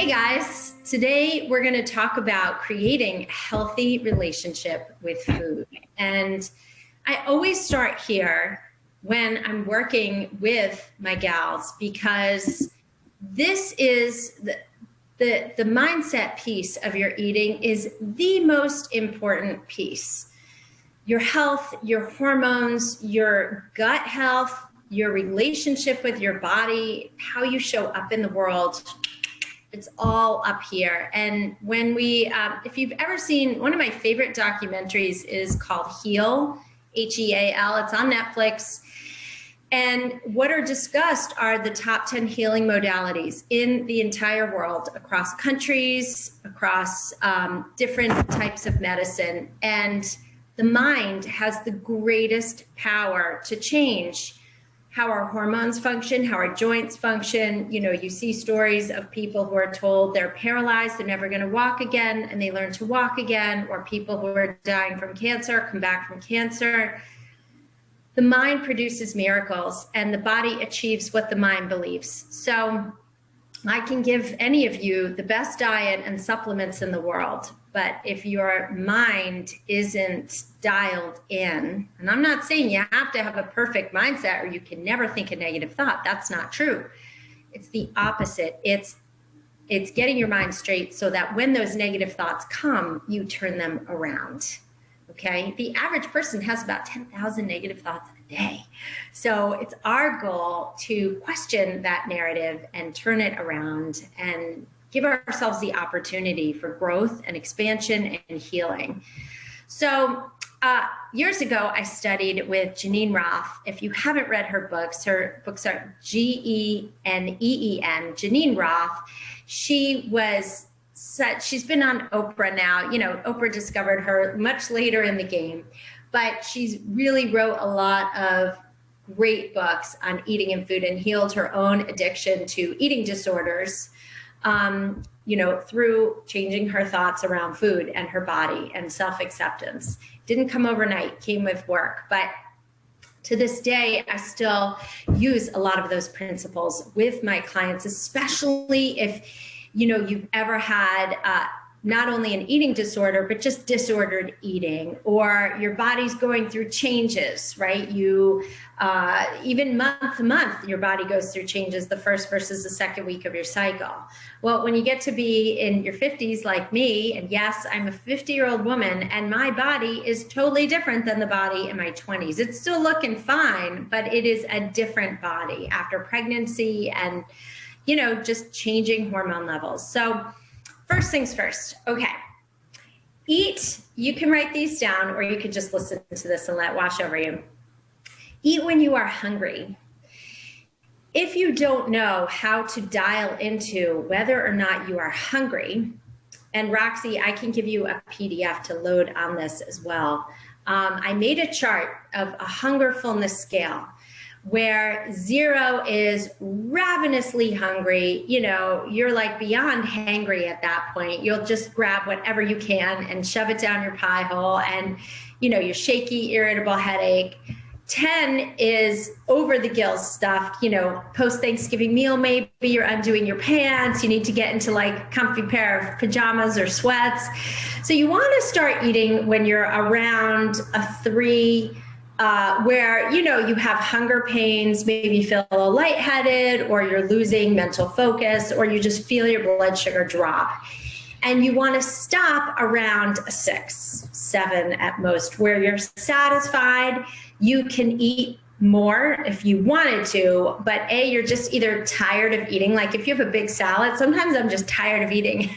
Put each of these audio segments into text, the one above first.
Hey guys, today we're going to talk about creating a healthy relationship with food. And I always start here when I'm working with my gals, because this is the mindset piece of your eating is the most important piece. Your health, your hormones, your gut health, your relationship with your body, how you show up in the world, it's all up here. And when we, if you've ever seen, one of my favorite documentaries is called Heal, H-E-A-L, it's on Netflix. And what are discussed are the top 10 healing modalities in the entire world, across countries, across different types of medicine. And the mind has the greatest power to change how our hormones function, how our joints function. You know, you see stories of people who are told they're paralyzed, they're never going to walk again, and they learn to walk again, or people who are dying from cancer come back from cancer. The mind produces miracles, and the body achieves what the mind believes. So I can give any of you the best diet and supplements in the world, but if your mind isn't dialed in, and I'm not saying you have to have a perfect mindset or you can never think a negative thought. That's not true. It's the opposite. It's getting your mind straight so that when those negative thoughts come, you turn them around. Okay? The average person has about 10,000 negative thoughts a day. So it's our goal to question that narrative and turn it around and give ourselves the opportunity for growth and expansion and healing. So years ago, I studied with Geneen Roth. If you haven't read her books are G-E-N-E-E-N, Geneen Roth. She's been on Oprah now. You know, Oprah discovered her much later in the game, but she's really wrote a lot of great books on eating and food and healed her own addiction to eating disorders, you know, through changing her thoughts around food and her body and self-acceptance. Didn't come overnight, came with work, but to this day, I still use a lot of those principles with my clients, especially if, you know, you've ever had not only an eating disorder, but just disordered eating, or your body's going through changes, right? You, even month to month, your body goes through changes, the first versus the second week of your cycle. Well, when you get to be in your 50s like me, and yes, I'm a 50-year-old woman, and my body is totally different than the body in my 20s. It's still looking fine, but it is a different body after pregnancy and, you know, just changing hormone levels. So first things first, okay. Eat, you can write these down or you could just listen to this and let it wash over you. Eat when you are hungry. If you don't know how to dial into whether or not you are hungry, and Roxy, I can give you a PDF to load on this as well. I made a chart of a hunger fullness scale, where 0 is ravenously hungry. You know, you're like beyond hangry at that point. You'll just grab whatever you can and shove it down your pie hole, and, you know, you're shaky, irritable headache. 10 is over the gills stuff, you know, post-Thanksgiving meal, maybe you're undoing your pants, you need to get into like a comfy pair of pajamas or sweats. So you want to start eating when you're around a 3, where, you know, you have hunger pains, maybe you feel a little lightheaded, or you're losing mental focus, or you just feel your blood sugar drop. And you want to stop around a 6, 7 at most, where you're satisfied. You can eat more if you wanted to, but you're just either tired of eating. Like if you have a big salad, sometimes I'm just tired of eating.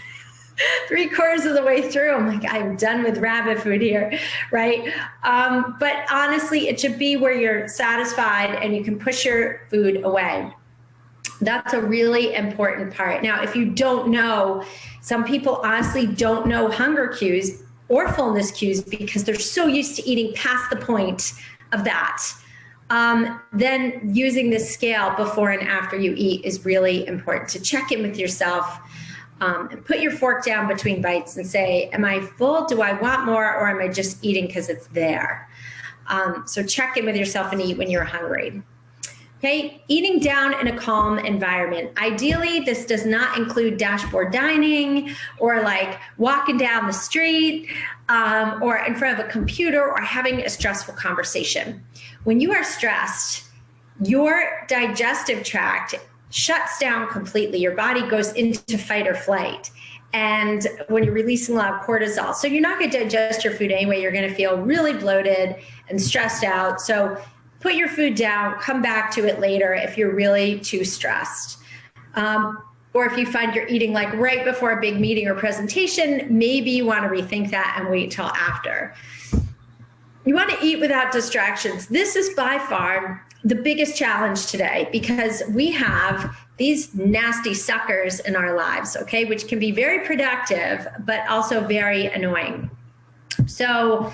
3/4 of the way through, I'm like, I'm done with rabbit food here, right? But honestly, it should be where you're satisfied and you can push your food away. That's a really important part. Now, if you don't know, some people honestly don't know hunger cues or fullness cues because they're so used to eating past the point of that. Then using this scale before and after you eat is really important to check in with yourself. And put your fork down between bites and say, am I full? Do I want more? Or am I just eating because it's there? So check in with yourself and eat when you're hungry. Okay, eating down in a calm environment. Ideally, this does not include dashboard dining or like walking down the street or in front of a computer or having a stressful conversation. When you are stressed, your digestive tract shuts down completely. Your body goes into fight or flight. And when you're releasing a lot of cortisol, so you're not going to digest your food anyway. You're going to feel really bloated and stressed out. So put your food down, come back to it later if you're really too stressed. Or if you find you're eating like right before a big meeting or presentation, maybe you want to rethink that and wait till after. You want to eat without distractions. This is by far the biggest challenge today because we have these nasty suckers in our lives, okay, which can be very productive, but also very annoying. So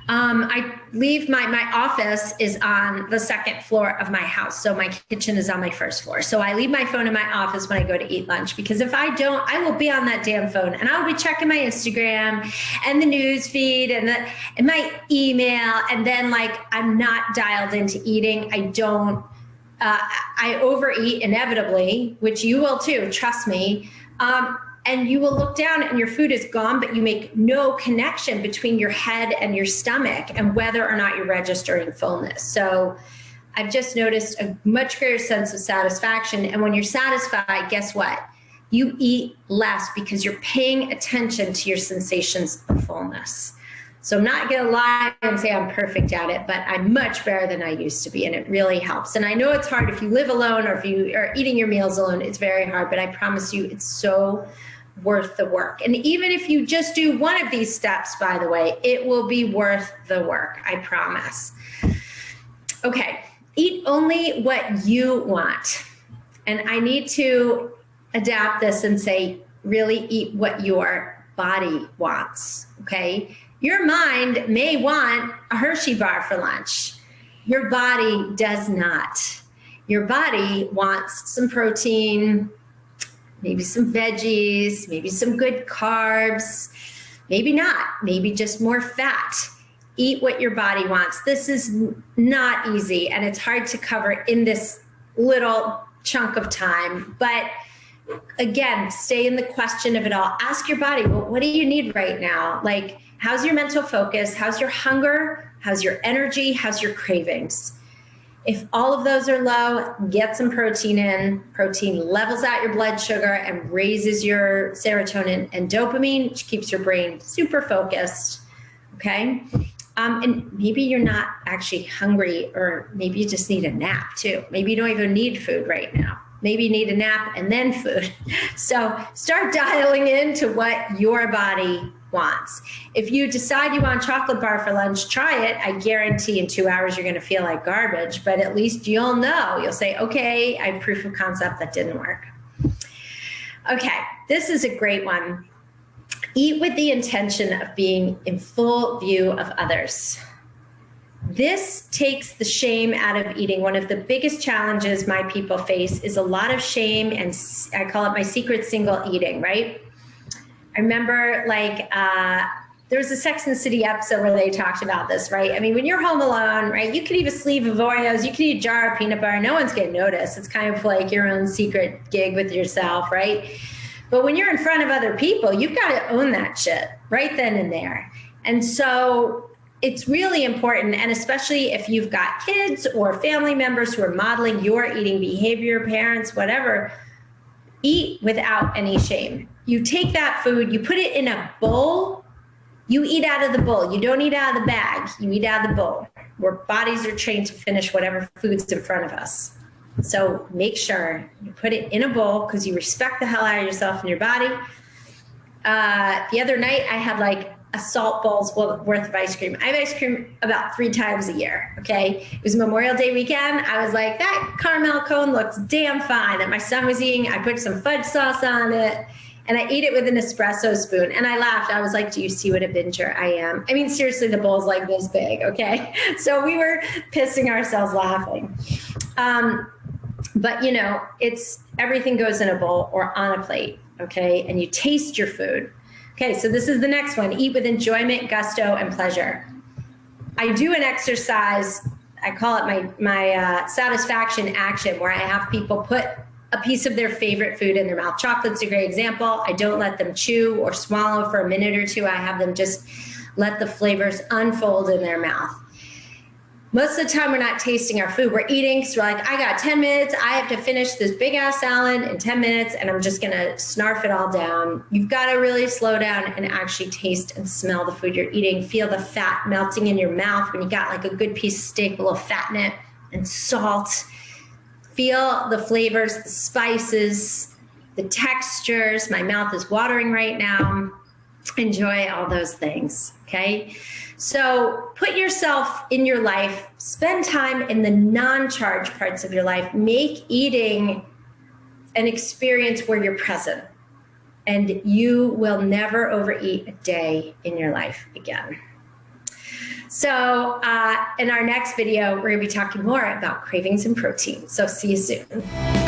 I leave my office is on the second floor of my house. So my kitchen is on my first floor. So I leave my phone in my office when I go to eat lunch, because if I don't, I will be on that damn phone and I'll be checking my Instagram and the news feed and my email. And then like, I'm not dialed into eating. I overeat inevitably, which you will too, trust me. And you will look down and your food is gone, but you make no connection between your head and your stomach and whether or not you're registering fullness. So I've just noticed a much greater sense of satisfaction. And when you're satisfied, guess what? You eat less because you're paying attention to your sensations of fullness. So I'm not going to lie and say I'm perfect at it, but I'm much better than I used to be, and it really helps. And I know it's hard if you live alone or if you are eating your meals alone, it's very hard, but I promise you it's so worth the work. And even if you just do one of these steps, by the way, it will be worth the work, I promise. Okay, eat only what you want. And I need to adapt this and say, really eat what your body wants, okay? Your mind may want a Hershey bar for lunch. Your body does not. Your body wants some protein, maybe some veggies, maybe some good carbs, maybe not, maybe just more fat. Eat what your body wants. This is not easy, and it's hard to cover in this little chunk of time. But again, stay in the question of it all. Ask your body, well, what do you need right now? Like, how's your mental focus? How's your hunger? How's your energy? How's your cravings? If all of those are low, get some protein in. Protein levels out your blood sugar and raises your serotonin and dopamine, which keeps your brain super focused, okay? And maybe you're not actually hungry, or maybe you just need a nap too. Maybe you don't even need food right now. Maybe you need a nap and then food. So start dialing into what your body wants. If you decide you want a chocolate bar for lunch, try it. I guarantee in 2 hours you're going to feel like garbage, but at least you'll know. You'll say, okay, I have proof of concept that didn't work. Okay, this is a great one. Eat with the intention of being in full view of others. This takes the shame out of eating. One of the biggest challenges my people face is a lot of shame, and I call it my secret single eating, right? I remember like there was a Sex and the City episode where they talked about this, right? I mean, when you're home alone, right, you could eat a sleeve of Oreos, you could eat a jar of peanut butter, no one's gonna notice. It's kind of like your own secret gig with yourself, right? But when you're in front of other people, you've got to own that shit right then and there. And so it's really important, and especially if you've got kids or family members who are modeling your eating behavior, parents, whatever, eat without any shame. You take that food, you put it in a bowl, you eat out of the bowl. You don't eat out of the bag, you eat out of the bowl. Our bodies are trained to finish whatever food's in front of us. So make sure you put it in a bowl because you respect the hell out of yourself and your body. The other night I had like a salt bowl's worth of ice cream. I have ice cream about 3 times a year, okay? It was Memorial Day weekend. I was like, that caramel cone looks damn fine that my son was eating. I put some fudge sauce on it, and I ate it with an espresso spoon. And I laughed. I was like, do you see what a binger I am? I mean, seriously, the bowl's like this big, okay? So we were pissing ourselves laughing. But you know, it's everything goes in a bowl or on a plate, okay? And you taste your food. Okay, so this is the next one. Eat with enjoyment, gusto, and pleasure. I do an exercise. I call it my satisfaction action, where I have people put a piece of their favorite food in their mouth. Chocolate's a great example. I don't let them chew or swallow for a minute or two. I have them just let the flavors unfold in their mouth. Most of the time, we're not tasting our food. We're eating, so we're like, I got 10 minutes. I have to finish this big-ass salad in 10 minutes, and I'm just going to snarf it all down. You've got to really slow down and actually taste and smell the food you're eating. Feel the fat melting in your mouth when you got like a good piece of steak, a little fat in it, and salt. Feel the flavors, the spices, the textures. My mouth is watering right now. Enjoy all those things, okay? So put yourself in your life, spend time in the non-charge parts of your life, make eating an experience where you're present, and you will never overeat a day in your life again. So in our next video, we're gonna be talking more about cravings and protein. So see you soon.